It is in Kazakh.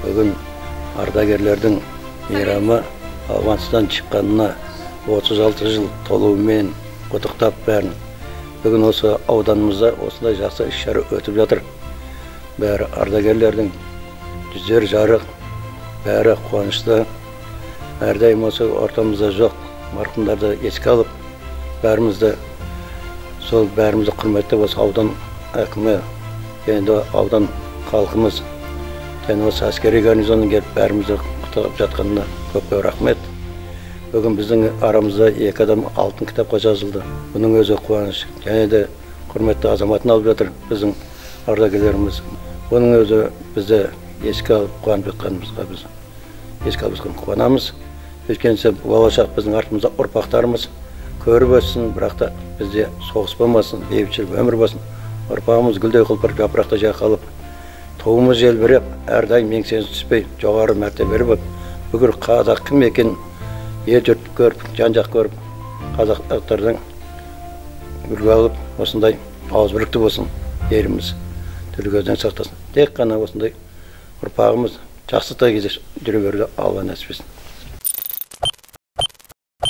Бүгін ардагерлердің мейрамы Ауғанстан шыққанына 36 жыл толуымен құттықтап бәрін. Бүгін осы ауданымызда осындай жақсы іс-шара өтіп жатыр. Бәрі ардагерлердің жүздері жарық, бәрі қуанышты. Әрдайым осы ортамызда жоқ марқұмдарды еске алып, бәрімізді құрметтеп осы аудан әкімі, енді аудан халқымыз, және осы әскери гарнизонның келіп бәрімізді құттықтап жатқанына көп рахмет. Бүгін біздің арамызда 2 адам алтын кітапқа жазылды. Бұның өзі қуаныш. Және де құрметті азаматын алып жатыр біздің ардагерлеріміз. Бұның өзі бізді еске алып қуанып жатқанымызға біз еске алып қуанамыз. Өйткені болашақ біздің артымызда ұрпақтарымыз көріп өссін, бірақ та бізде соғыс болмасын, бейбітшілік өмір болсын. Ұрпағымыз гүлдей құлпырып, жапырақта жайқалып, туымыз желбіреп, әрдайым еңсеміз түспей, жоғары мәртебелі болып, бүкіл қазақ кім екенін ел жұрт көріп, жан-жақ көріп, қазақтардың үлгі алып, осындай ауызбірлікті болсын, еліміз тіл-көзден сақтасын. Тек қана осындай ұрпағымыз жақсы кезде жүре беруді Алла нәсіп етсін.